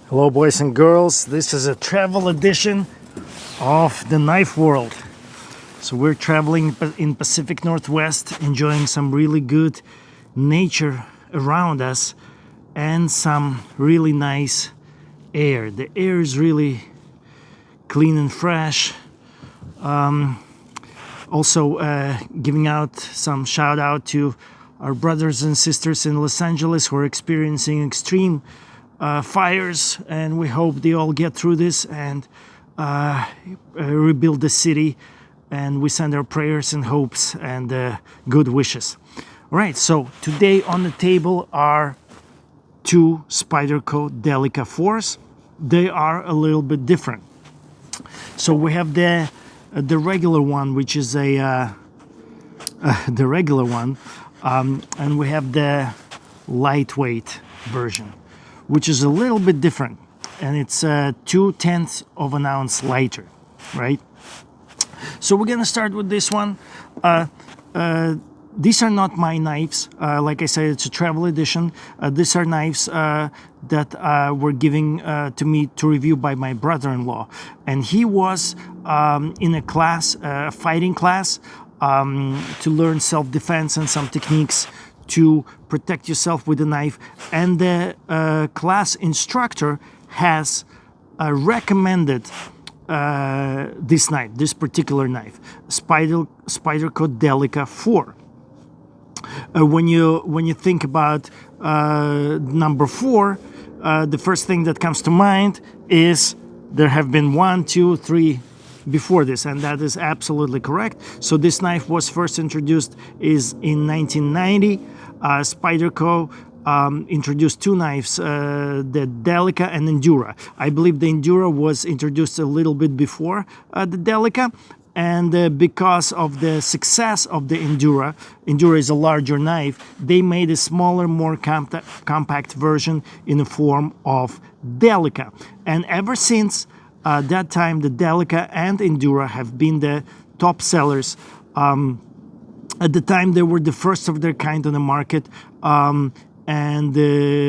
Hello boys and girls, this is a travel edition of the knife world. So we're traveling in Pacific Northwest, enjoying some really good nature around us and some really nice air. The air is really clean and fresh. Also giving out some shout out to our brothers and sisters in Los Angeles who are experiencing extreme fires, and we hope they all get through this and rebuild the city, and we send our prayers and hopes and good wishes. All right, so today on the table are two Spyderco Delica 4s. They are a little bit different. So we have the regular one, which is the regular one, and we have the lightweight version, which is a little bit different, and it's 2/10 of an ounce lighter, right? So we're gonna start with this one. These are not my knives. Like I said, it's a travel edition. These are knives that were given to me to review by my brother-in-law, and he was in a class, a fighting class, to learn self-defense and some techniques to protect yourself with a knife. And the class instructor has recommended this knife, this particular knife, Spyderco Delica 4. When you think about number 4, the first thing that comes to mind is there have been 1, 2, 3 before this, and that is absolutely correct. So this knife was first introduced in 1990. Spyderco introduced two knives, the Delica and Endura. I believe the Endura was introduced a little bit before the Delica, and because of the success of the Endura is a larger knife, they made a smaller, more compact version in the form of Delica. And ever since that time, the Delica and Endura have been the top sellers. At the time, they were the first of their kind on the market, and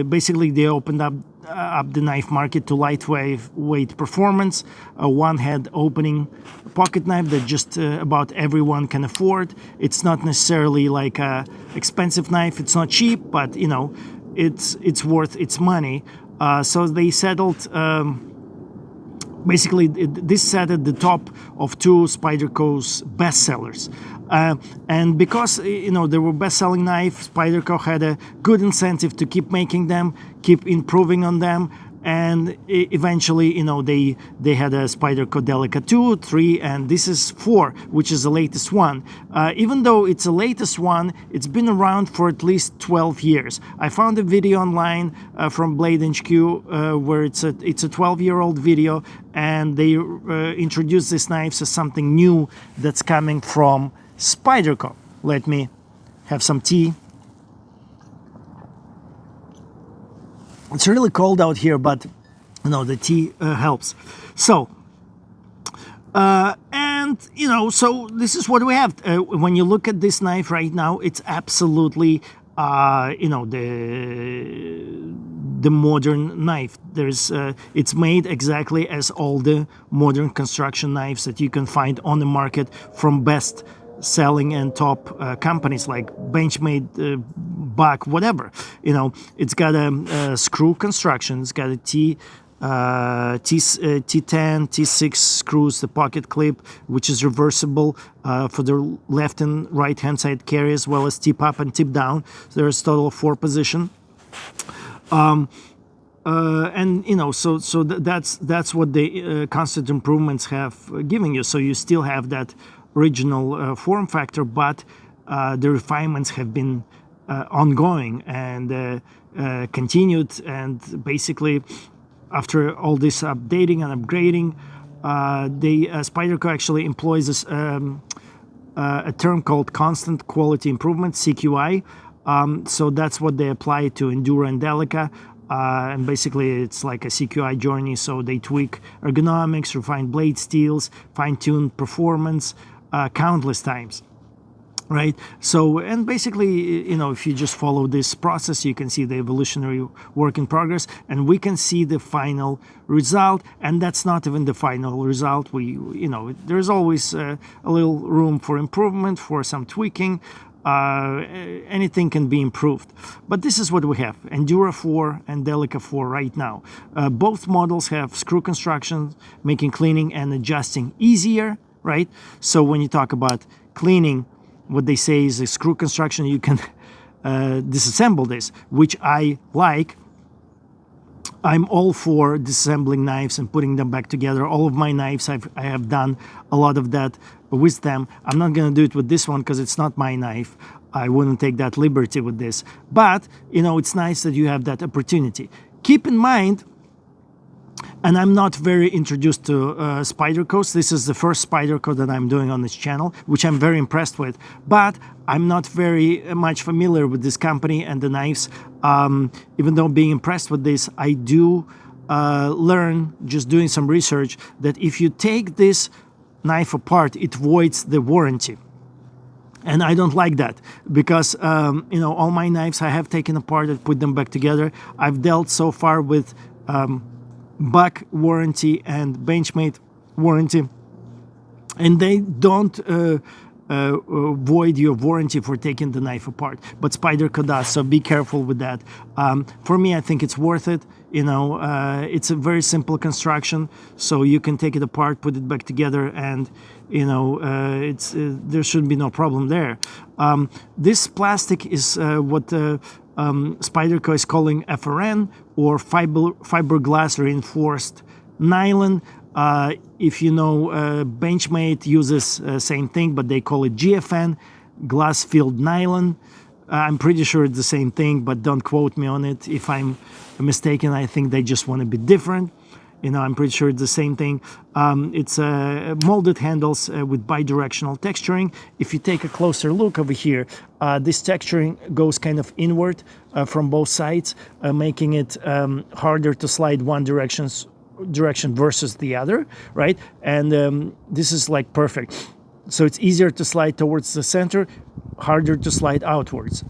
basically they opened up the knife market to lightweight performance. One had opening pocket knife that just about everyone can afford. It's not necessarily like a expensive knife. It's not cheap, but you know, it's worth its money. So they settled. Basically, this sat at the top of two Spyderco's bestsellers. And because, you know, they were best-selling knives, Spyderco had a good incentive to keep making them, keep improving on them, and eventually, you know, they had a Spyderco Delica 2, 3, and this is 4, which is the latest one. Even though it's the latest one, it's been around for at least 12 years. I found a video online from Blade HQ where it's a 12-year-old video, and they introduced these knives as something new that's coming from Spyderco. Let me have some tea. It's really cold out here, but you know, the tea helps. So, and you know, so this is what we have. When you look at this knife right now, it's absolutely, you know, the modern knife. It's made exactly as all the modern construction knives that you can find on the market from best selling and top companies like Benchmade, Buck, whatever. You know, it's got a screw construction. It's got a T10, T6 screws, the pocket clip, which is reversible for the left and right hand side carry, as well as tip up and tip down. So there's a total of 4 positions. And you know, so that's what the constant improvements have given you. So you still have that original form factor, but the refinements have been ongoing and continued, and basically after all this updating and upgrading, Spyderco actually employs this, a term called constant quality improvement, CQI. So that's what they apply to Endura and Delica. And basically it's like a CQI journey, so they tweak ergonomics, refine blade steels, fine-tune performance countless times. right? So, and basically, you know, if you just follow this process, you can see the evolutionary work in progress, and we can see the final result. And that's not even the final result. You know, there's always a little room for improvement, for some tweaking. Anything can be improved, but this is what we have: Endura 4 and Delica 4 right now. Both models have screw construction, making cleaning and adjusting easier, right? So when you talk about cleaning, what they say is a screw construction, you can disassemble this, which I like. I'm all for disassembling knives and putting them back together. All of my knives, I have done a lot of that with them. I'm not going to do it with this one because it's not my knife. I wouldn't take that liberty with this. But, you know, it's nice that you have that opportunity. Keep in mind, and I'm not very introduced to Spydercos. This is the first Spyderco that I'm doing on this channel, which I'm very impressed with. But I'm not very much familiar with this company and the knives. Even though being impressed with this, I do learn, just doing some research, that if you take this knife apart, it voids the warranty. And I don't like that because, you know, all my knives I have taken apart and put them back together. I've dealt so far with buck warranty and Benchmade warranty, and they don't void your warranty for taking the knife apart, but Spyderco does, so be careful with that. For me, I think it's worth it. You know, it's a very simple construction, so you can take it apart, put it back together, and you know, there should be no problem there. This plastic is what Spyderco is calling FRN, or fiberglass reinforced nylon. If you know, Benchmade uses same thing, but they call it GFN, glass filled nylon. I'm pretty sure it's the same thing, but don't quote me on it. If I'm mistaken, I think they just want to be different. You know, I'm pretty sure it's the same thing. It's molded handles with bidirectional texturing. If you take a closer look over here, this texturing goes kind of inward from both sides, making it harder to slide one direction versus the other, right? And this is like perfect. So it's easier to slide towards the center, harder to slide outwards.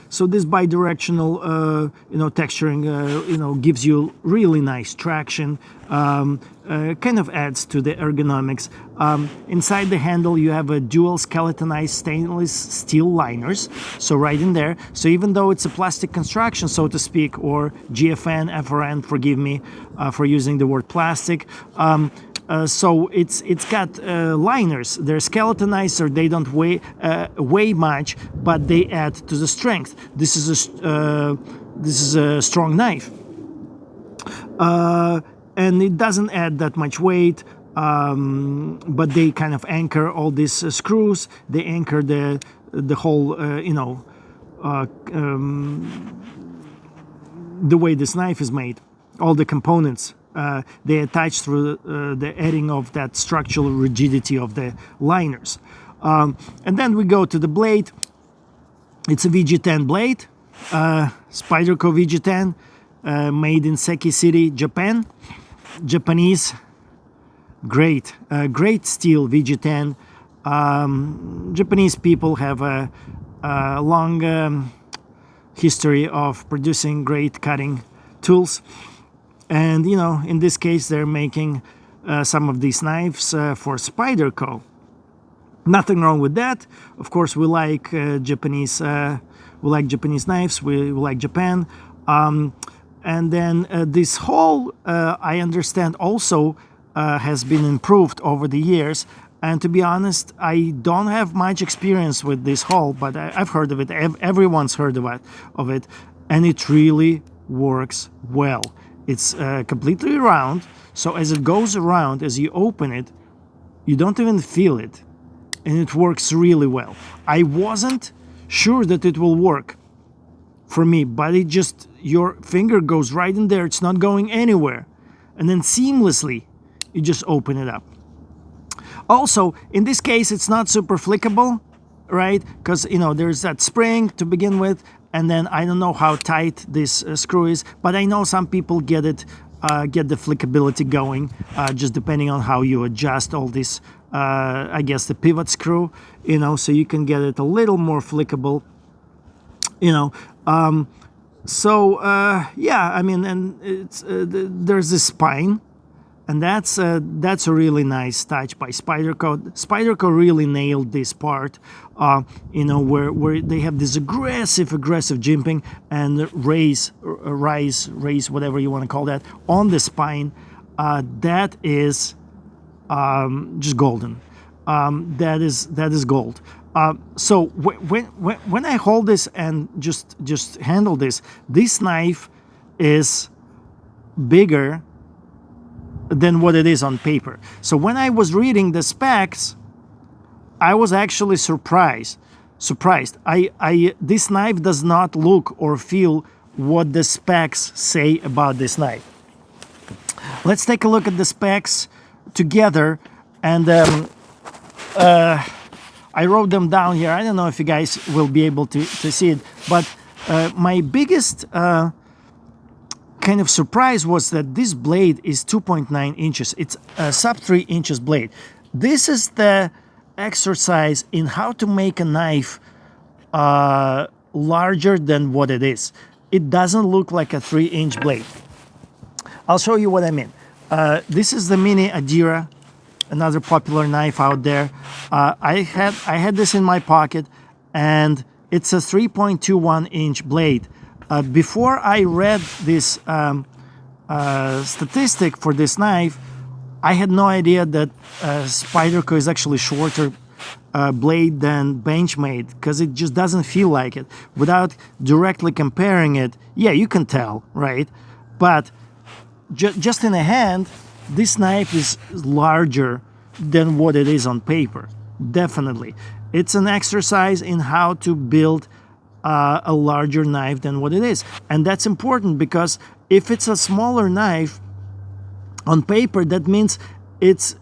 So this bidirectional, you know, texturing, you know, gives you really nice traction, kind of adds to the ergonomics. Inside the handle, you have a dual skeletonized stainless steel liners, so right in there. So even though it's a plastic construction, so to speak, or GFN, FRN, forgive me for using the word plastic, so it's got liners. They're skeletonized, so they don't weigh much, but they add to the strength. This is a strong knife, and it doesn't add that much weight. But they kind of anchor all these screws. They anchor the whole, you know, the way this knife is made. All the components. They attach through the adding of that structural rigidity of the liners. And then we go to the blade. It's a VG10 blade, Spyderco VG10, made in Seki City, Japan. Japanese, great steel VG10. Japanese people have a long history of producing great cutting tools. And, you know, in this case, they're making some of these knives for Spyderco. Nothing wrong with that. Of course, we like Japanese knives. We like Japan. And then this hull, I understand, also has been improved over the years. And to be honest, I don't have much experience with this hull, but I've heard of it. Everyone's heard of it, and it really works well. It's completely round, so as it goes around, as you open it, you don't even feel it, and it works really well. I wasn't sure that it will work for me, but it just, your finger goes right in there, it's not going anywhere, and then seamlessly, you just open it up. Also, in this case, it's not super flickable, right? Because, you know, there's that spring to begin with, and then I don't know how tight this screw is, but I know some people get the flickability going, just depending on how you adjust all these I guess the pivot screw, you know, so you can get it a little more flickable, you know. Yeah, I mean, and it's there's this spine, and that's a really nice touch by Spyderco. Spyderco really nailed this part, you know, where they have this aggressive jimping and rise, whatever you want to call that, on the spine. That is just golden. That is gold. So when I hold this and just handle this knife is bigger than what it is on paper. So when I was reading the specs, I was actually surprised. This knife does not look or feel what the specs say about this knife. Let's take a look at the specs together, and I wrote them down here. I don't know if you guys will be able to see it, but my biggest kind of surprise was that this blade is 2.9 inches. It's a sub 3 inches blade. This is the exercise in how to make a knife larger than what it is. It doesn't look like a 3-inch blade. I'll show you what I mean. This is the Mini Adira, another popular knife out there. I had this in my pocket, and it's a 3.21 inch blade. Before I read this statistic for this knife, I had no idea that Spyderco is actually shorter blade than Benchmade, because it just doesn't feel like it. Without directly comparing it, yeah, you can tell, right? But just in a hand, this knife is larger than what it is on paper. Definitely. It's an exercise in how to build a larger knife than what it is. And that's important, because if it's a smaller knife on paper, that means it's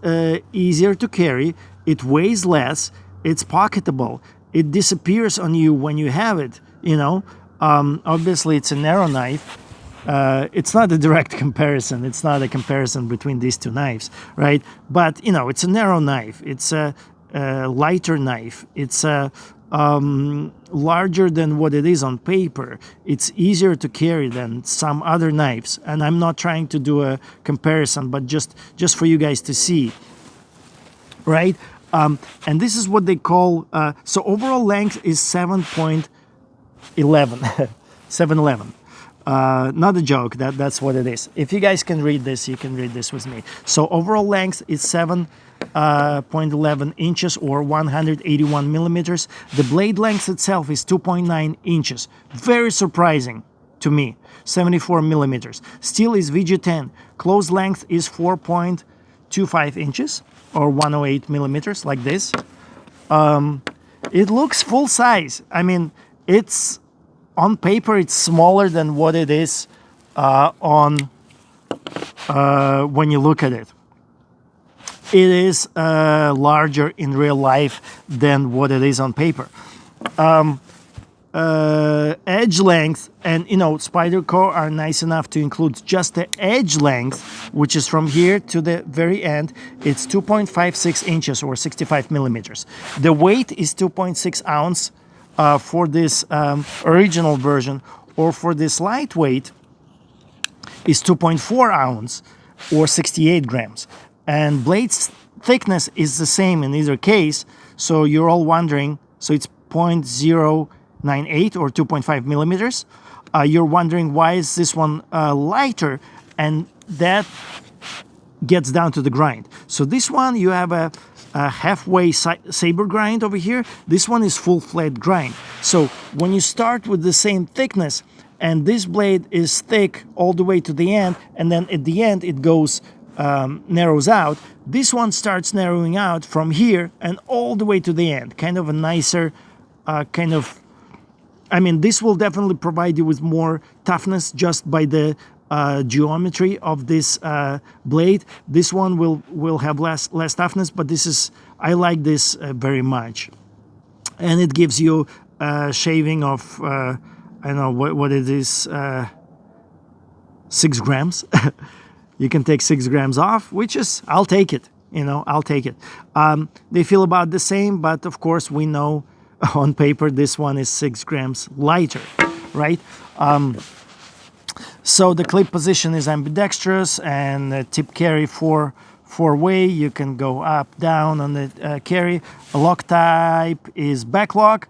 easier to carry, it weighs less, it's pocketable, it disappears on you when you have it, you know. Obviously it's a narrow knife. It's not a direct comparison. It's not a comparison between these two knives, right? But, you know, it's a narrow knife. It's a lighter knife. It's larger than what it is on paper. It's easier to carry than some other knives. And I'm not trying to do a comparison, but just for you guys to see, right? And this is what they call, so overall length is 7.11, 711. Not a joke, that's what it is. If you guys can read this, you can read this with me. So overall length is 7.11 inches or 181 millimeters. The blade length itself is 2.9 inches. Very surprising to me. 74 millimeters. Steel is VG10. Closed length is 4.25 inches or 108 millimeters, like this. It looks full size. I mean, it's on paper, it's smaller than what it is when you look at it. It is larger in real life than what it is on paper. Edge length, and you know, Spyderco are nice enough to include just the edge length, which is from here to the very end. It's 2.56 inches or 65 millimeters. The weight is 2.6 ounce. For this original version, or for this lightweight, is 2.4 ounce or 68 grams. And blade's thickness is the same in either case, so you're all wondering, so it's 0.098 or 2.5 millimeters. You're wondering, why is this one lighter? And that gets down to the grind. So this one, you have a halfway saber grind over here. This one is full flat grind. So when you start with the same thickness, and this blade is thick all the way to the end, and then at the end it goes narrows out, this one starts narrowing out from here and all the way to the end. Kind of a nicer kind of, I mean, this will definitely provide you with more toughness just by the geometry of this blade. This one will have less toughness, but this is, I like this very much, and it gives you a shaving of I don't know what it is, 6 grams. You can take 6 grams off, which is, I'll take it. I'll take it. They feel about the same, but of course we know on paper this one is 6 grams lighter, right? So the clip position is ambidextrous, and the tip carry four-way. You can go up, down on the carry. A lock type is backlock.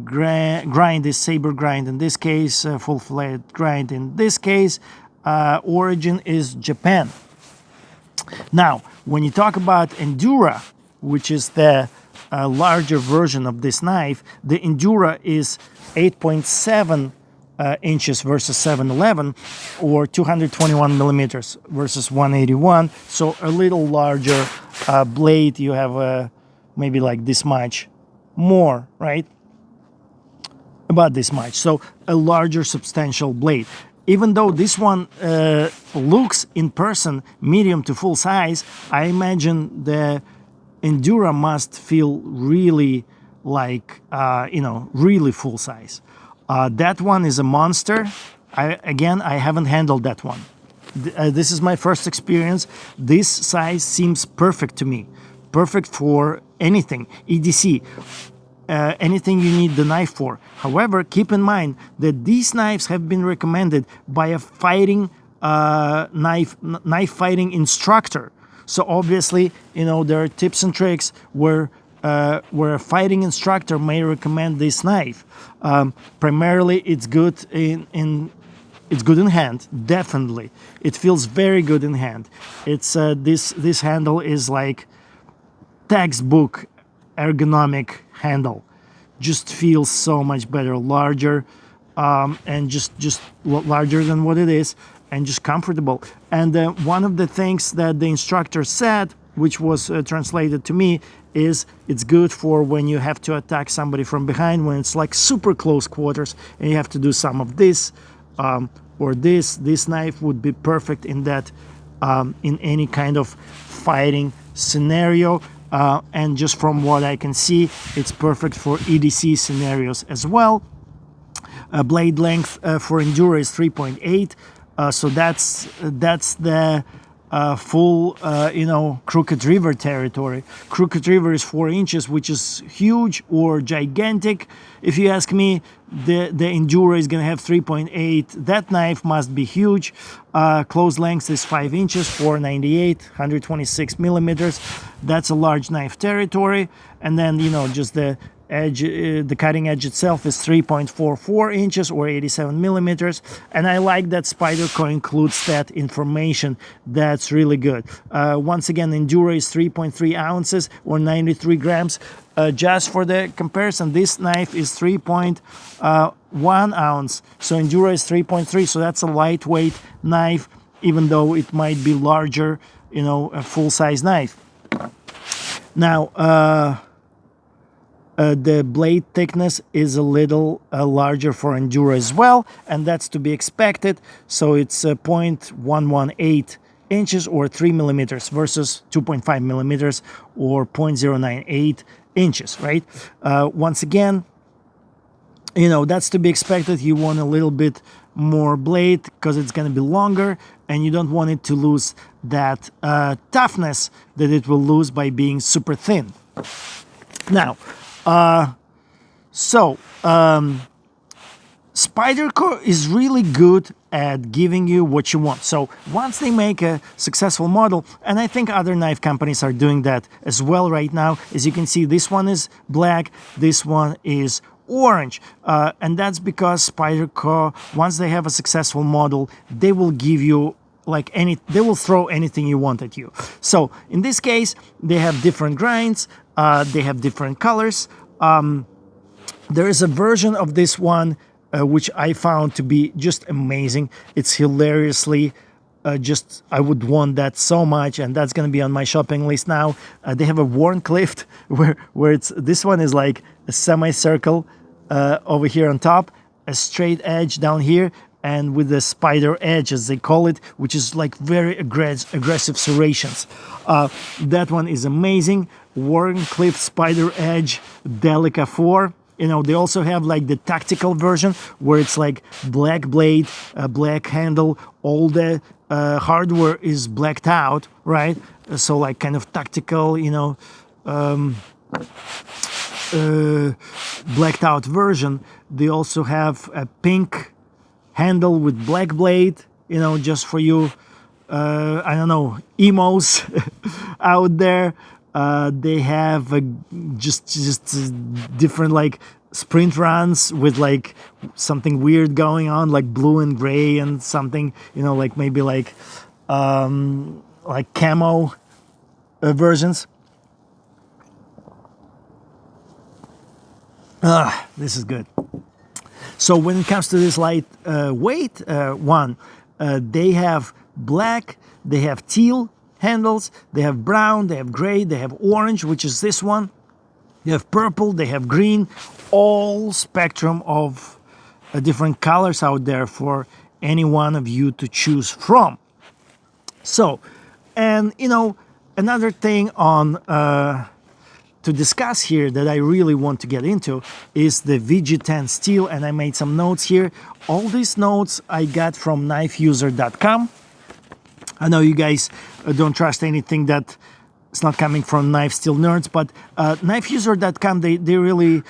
Grind is saber grind in this case. Full flat grind in this case. Origin is Japan. Now, when you talk about Endura, which is the larger version of this knife, the Endura is 8.7 inches versus 711, or 221 millimeters versus 181. So a little larger blade. You have maybe like this much more, right? About this much. So a larger substantial blade. Even though this one looks in person medium to full size, I imagine the Endura must feel really like, really full size. That one is a monster. I haven't handled that one. This is my first experience. This size seems perfect to me. Perfect for anything, EDC. Anything you need the knife for. However, keep in mind that these knives have been recommended by a fighting knife fighting instructor. So obviously, there are tips and tricks where a fighting instructor may recommend this knife. Primarily, it's good it's good in hand. Definitely, it feels very good in hand. It's this handle is like textbook ergonomic handle. Just feels so much better, larger, and just larger than what it is, and just comfortable. And one of the things that the instructor said, which was translated to me, is it's good for when you have to attack somebody from behind, when it's like super close quarters and you have to do some of this or this. This knife would be perfect in that, in any kind of fighting scenario. And just from what I can see, it's perfect for EDC scenarios as well. Blade length for Endura is 3.8, so that's the full, Crooked River territory. Crooked River is 4 inches, which is huge or gigantic. If you ask me, the Endura is going to have 3.8. That knife must be huge. Close length is 5 inches, 498, 126 millimeters. That's a large knife territory. And then, just the edge, the cutting edge itself is 3.44 inches or 87 millimeters. And I like that Spyderco includes that information. That's really good. Once again, Endura is 3.3 ounces or 93 grams. Just for the comparison, this knife is 3.1 ounce. So Endura is 3.3. So that's a lightweight knife, even though it might be larger, a full-size knife. Now, the blade thickness is a little larger for Endura as well, and that's to be expected. So it's 0.118 inches or 3 millimeters versus 2.5 millimeters or 0.098 inches, right? Once again, that's to be expected. You want a little bit more blade because it's going to be longer, and you don't want it to lose that toughness that it will lose by being super thin. Now, Spyderco is really good at giving you what you want. So once they make a successful model, and I think other knife companies are doing that as well right now, as you can see, this one is black, this one is orange, and that's because Spyderco, once they have a successful model, they will give you they will throw anything you want at you. So in this case, they have different grinds, they have different colors. There is a version of this one which I found to be just amazing. It's hilariously I would want that so much, and that's going to be on my shopping list now. They have a Warncliffe where this one is like a semicircle over here on top, a straight edge down here, and with the spider edge, as they call it, which is like very aggressive serrations. That one is amazing. Warncliffe Spider Edge Delica 4. You know, they also have like the tactical version where it's like black blade, black handle, all the hardware is blacked out, right? So like kind of tactical, you know, blacked out version. They also have a pink handle with black blade, you know, just for you, I don't know, emos out there. They have just different like sprint runs with like something weird going on, like blue and gray and something, you know, like maybe like camo versions. This is good. So when it comes to this light weight one, they have black, they have teal handles, they have brown, they have gray, they have orange, which is this one. They have purple, they have green, all spectrum of different colors out there for any one of you to choose from. So, and you know, another thing on to discuss here that I really want to get into is the VG10 steel, and I made some notes here. All these notes I got from knifeuser.com. I know you guys don't trust anything that it's not coming from Knife Steel Nerds, but knifeuser.com, they really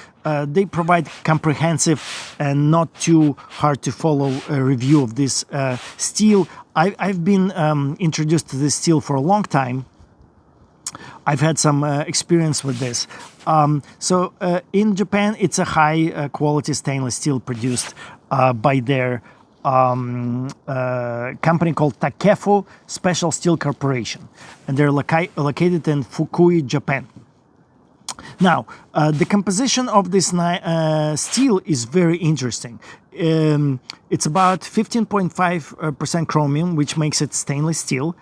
they provide comprehensive and not too hard to follow review of this steel. I've been introduced to this steel for a long time. I've had some experience with this. So in Japan, it's a high quality stainless steel produced by their company called Takefu Special Steel Corporation, and they're located in Fukui, Japan. Now, the composition of this steel is very interesting. It's about 15.5% chromium, which makes it stainless steel.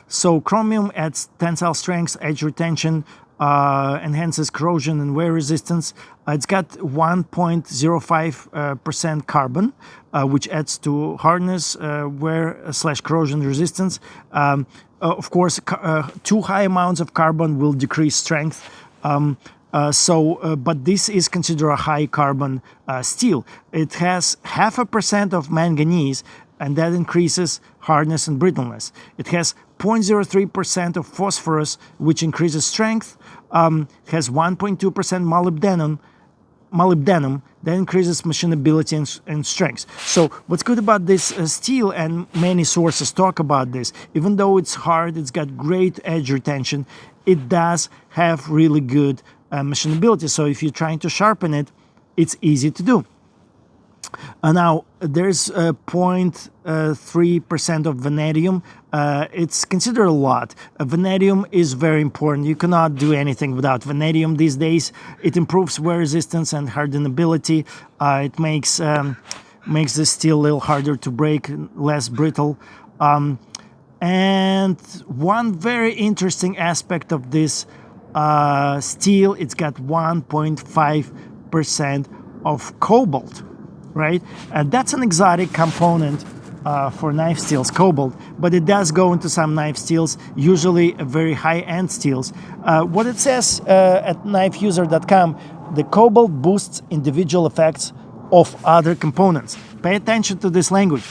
So chromium adds tensile strength, edge retention, enhances corrosion and wear resistance. It's got 1.05% carbon, which adds to hardness, wear / corrosion resistance. Of course, too high amounts of carbon will decrease strength. But this is considered a high carbon steel. It has 0.5% of manganese, and that increases hardness and brittleness. It has 0.03% of phosphorus, which increases strength. It has 1.2% molybdenum, that increases machinability and strength. So what's good about this steel, and many sources talk about this, even though it's hard, it's got great edge retention, it does have really good machinability. So if you're trying to sharpen it, it's easy to do. Now, there's 0.3% of vanadium. It's considered a lot. Vanadium is very important. You cannot do anything without vanadium these days. It improves wear resistance and hardenability. It makes the steel a little harder to break, less brittle. And one very interesting aspect of this steel, it's got 1.5% of cobalt. Right? And that's an exotic component for knife steels, cobalt, but it does go into some knife steels, usually very high-end steels. What it says at knifeuser.com, the cobalt boosts individual effects of other components. Pay attention to this language,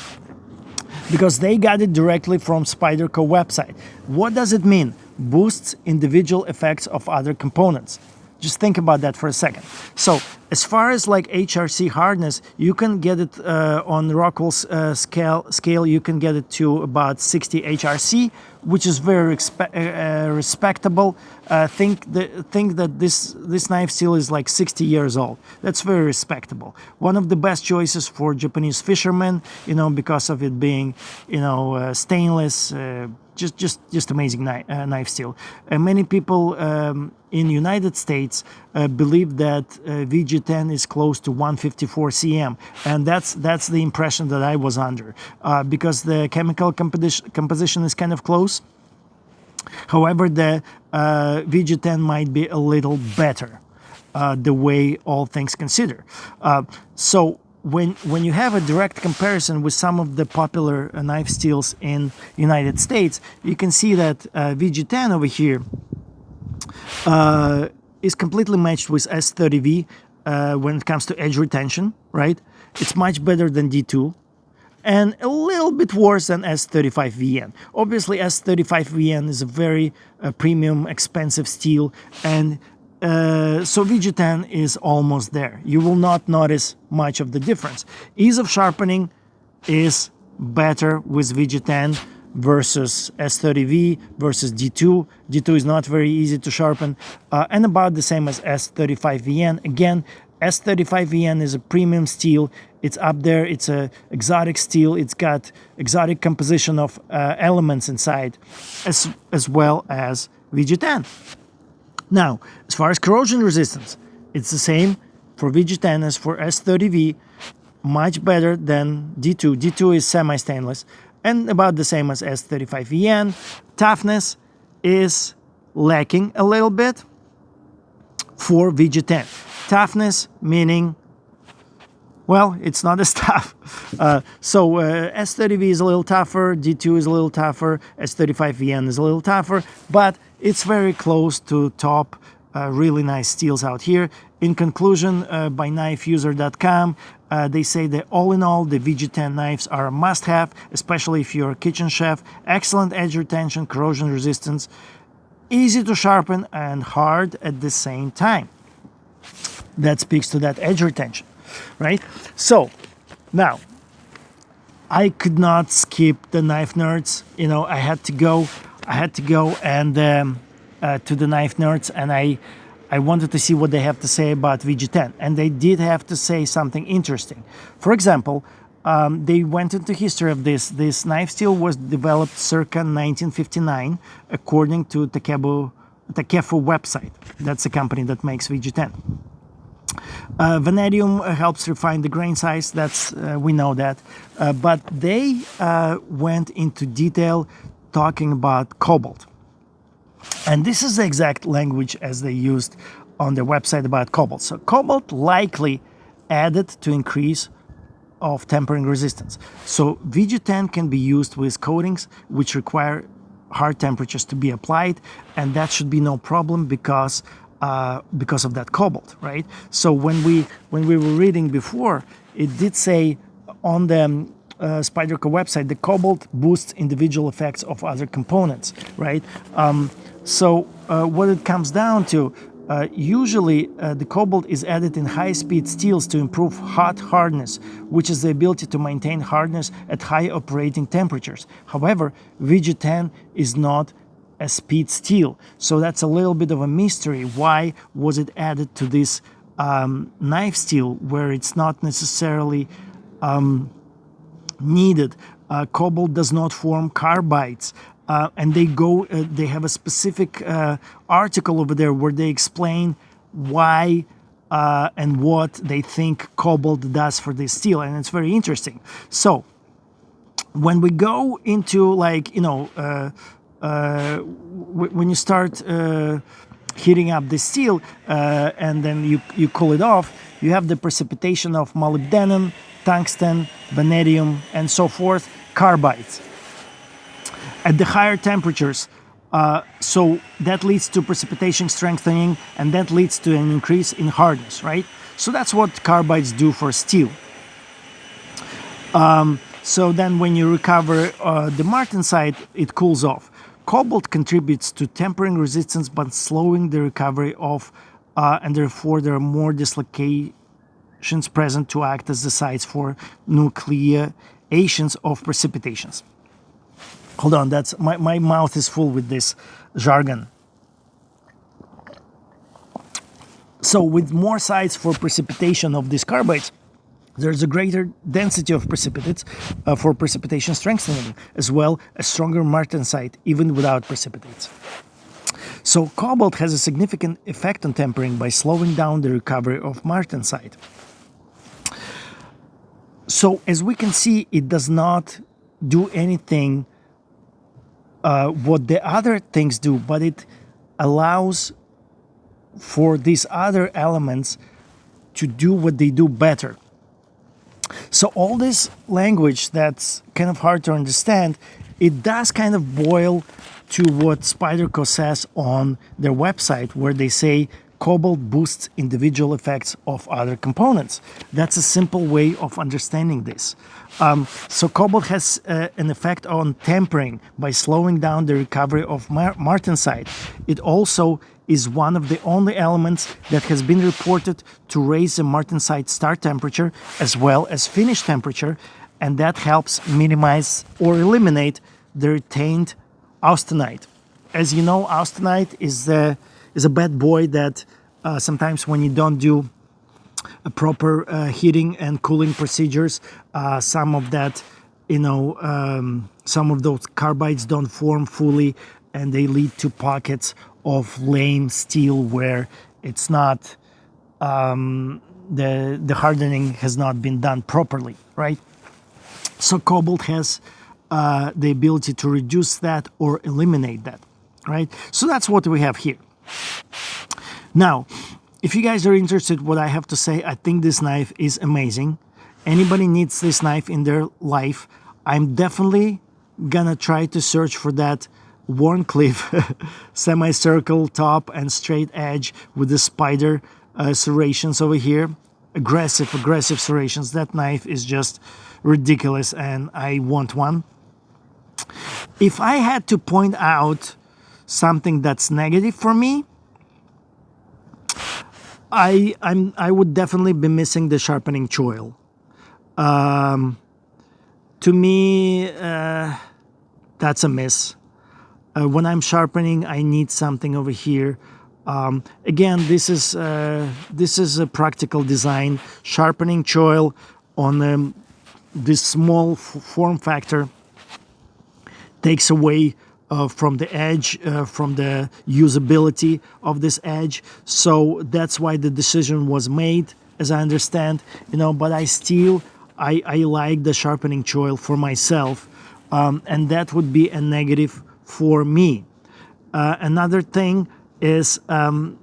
because they got it directly from Spyderco website. What does it mean? Boosts individual effects of other components. Just think about that for a second. So as far as like HRC hardness, you can get it on Rockwell's scale, you can get it to about 60 HRC, which is very respectable. Think that this knife steel is like 60 years old. That's very respectable. One of the best choices for Japanese fishermen, you know, because of it being, you know, stainless. Just amazing knife steel. Many people in United States believe that VG10 is close to 154 cm, and that's the impression that I was under, because the chemical composition is kind of close. However, the VG10 might be a little better, the way all things consider. So when you have a direct comparison with some of the popular knife steels in United States, you can see that VG10 over here is completely matched with S30V. when it comes to edge retention, right? It's much better than D2 and a little bit worse than S35VN. Obviously, S35VN is a very premium, expensive steel, and so VG10 is almost there. You will not notice much of the difference. Ease of sharpening is better with VG10 versus S30V versus D2. D2 is not very easy to sharpen, and about the same as S35VN. Again, S35VN is a premium steel. It's up there. It's a exotic steel. It's got exotic composition of elements inside, as well as VG10. Now, as far as corrosion resistance, it's the same for VG10 as for S30V. Much better than D2. D2 is semi-stainless and about the same as S35VN. Toughness is lacking a little bit for VG10. Toughness meaning, well, it's not as tough. S30V is a little tougher, D2 is a little tougher, S35VN is a little tougher, but it's very close to top really nice steels out here. In conclusion, by knifeuser.com, they say that all in all, the VG10 knives are a must-have, especially if you're a kitchen chef. Excellent edge retention, corrosion resistance, easy to sharpen, and hard at the same time. That speaks to that edge retention, right? So, now, I could not skip the knife nerds. You know, I had to go and to the knife nerds, and I wanted to see what they have to say about VG10, and they did have to say something interesting. For example, they went into history of this. This knife steel was developed circa 1959, according to Takefu website. That's the company that makes VG10. Vanadium helps refine the grain size. That's we know that, but they went into detail talking about cobalt. And this is the exact language as they used on their website about cobalt. So cobalt likely added to increase of tempering resistance. So VG10 can be used with coatings which require hard temperatures to be applied, and that should be no problem because of that cobalt, right? So when we were reading before, it did say on the Spyderco website, the cobalt boosts individual effects of other components, right? What it comes down to, usually the cobalt is added in high-speed steels to improve hot hardness, which is the ability to maintain hardness at high operating temperatures. However, VG10 is not a speed steel, so that's a little bit of a mystery. Why was it added to this knife steel where it's not necessarily needed? Cobalt does not form carbides. And they have a specific article over there where they explain why and what they think cobalt does for this steel, and it's very interesting. So when we go into, like, you know, when you start heating up the steel and then you cool it off, you have the precipitation of molybdenum, tungsten, vanadium, and so forth, carbides. At the higher temperatures, so that leads to precipitation strengthening, and that leads to an increase in hardness, right? So that's what carbides do for steel. So then when you recover the martensite, it cools off. Cobalt contributes to tempering resistance but slowing the recovery of, and therefore there are more dislocations present to act as the sites for nucleations of precipitations. Hold on, that's my mouth is full with this jargon. So with more sites for precipitation of these carbides, there's a greater density of precipitates for precipitation strengthening, as well as stronger martensite even without precipitates. So cobalt has a significant effect on tempering by slowing down the recovery of martensite. So as we can see, it does not do anything what the other things do, but it allows for these other elements to do what they do better. So all this language that's kind of hard to understand, it does kind of boil to what Spyderco says on their website, where they say Cobalt boosts individual effects of other components. That's a simple way of understanding this. So cobalt has an effect on tempering by slowing down the recovery of martensite. It also is one of the only elements that has been reported to raise the martensite start temperature as well as finish temperature, and that helps minimize or eliminate the retained austenite. As you know, austenite is a bad boy that sometimes when you don't do a proper heating and cooling procedures, some of that, some of those carbides don't form fully, and they lead to pockets of lame steel where it's not the hardening has not been done properly, right? So cobalt has the ability to reduce that or eliminate that, right? So that's what we have here. Now, if you guys are interested what I have to say, I think this knife is amazing. Anybody needs this knife in their life, I'm definitely gonna try to search for that Warncliffe semicircle top and straight edge with the spider serrations over here. Aggressive serrations. That knife is just ridiculous and I want one. If I had to point out something that's negative for me, I would definitely be missing the sharpening choil. To me, that's a miss. When I'm sharpening, I need something over here. Again, this is a practical design. Sharpening choil on this small form factor takes away from the edge, from the usability of this edge. So that's why the decision was made, as I understand, but I like the sharpening choil for myself, and that would be a negative for me. Another thing is I've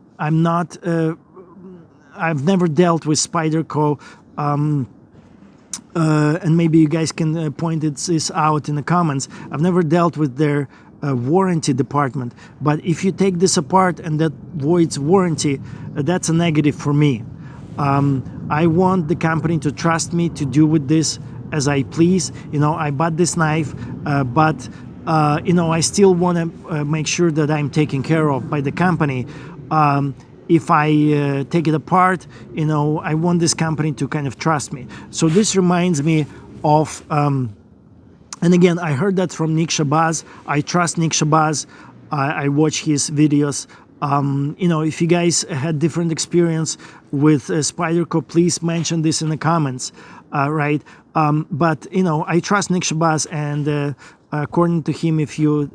never dealt with Spyderco, and maybe you guys can point this out in the comments. I've never dealt with their warranty department, but if you take this apart and that voids warranty, that's a negative for me. I want the company to trust me to do with this as I please. I bought this knife, but I still want to make sure that I'm taken care of by the company. If I take it apart, I want this company to kind of trust me. So this reminds me of, and again, I heard that from Nick Shabazz. I trust Nick Shabazz. I watch his videos. If you guys had different experience with Spyderco, please mention this in the comments, right? But I trust Nick Shabazz, and according to him, if you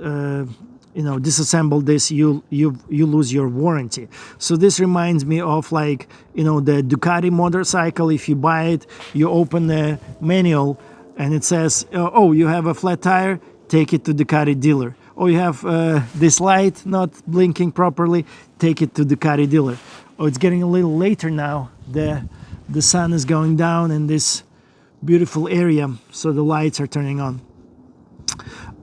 disassemble this, you lose your warranty. So this reminds me of the Ducati motorcycle. If you buy it, you open the manual and it says, oh, you have a flat tire, take it to Ducati dealer. Oh, you have this light not blinking properly, take it to Ducati dealer. Oh, it's getting a little later now. The sun is going down in this beautiful area, so the lights are turning on.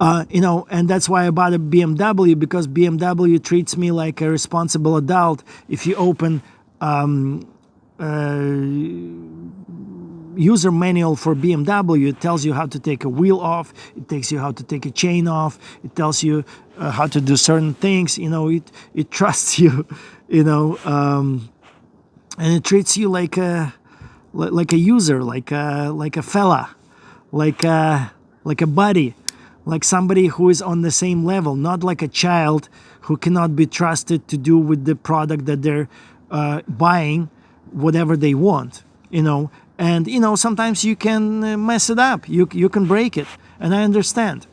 And that's why I bought a BMW, because BMW treats me like a responsible adult. If you open user manual for BMW, it tells you how to take a wheel off, it tells you how to take a chain off, it tells you how to do certain things. It trusts you, and it treats you like a user, like a fella, like a buddy, like somebody who is on the same level, not like a child who cannot be trusted to do with the product that they're buying whatever they want, And sometimes you can mess it up. You can break it, and I understand.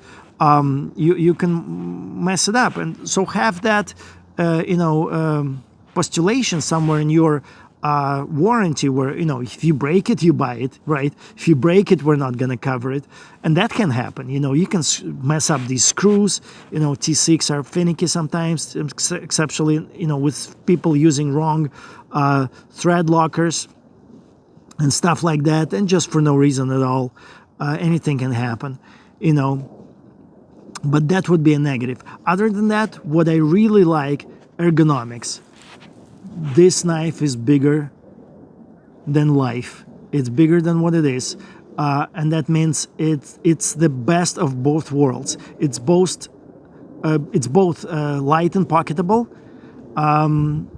You can mess it up, and so have that postulation somewhere in your warranty where if you break it, you buy it, right? If you break it, we're not gonna cover it, and that can happen. You can mess up these screws. T6 are finicky sometimes, exceptionally with people using wrong thread lockers and stuff like that, and just for no reason at all. Anything can happen, but that would be a negative. Other than that, what I really like, ergonomics. this knife is bigger than life. It's bigger than what it is, and that means it's the best of both worlds. It's both light and pocketable,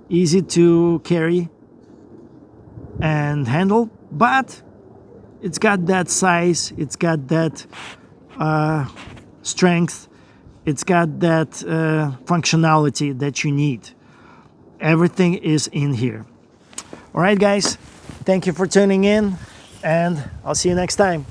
easy to carry and handle, but it's got that size, it's got that strength, it's got that functionality that you need. Everything is in here. All right, guys, thank you for tuning in, and I'll see you next time.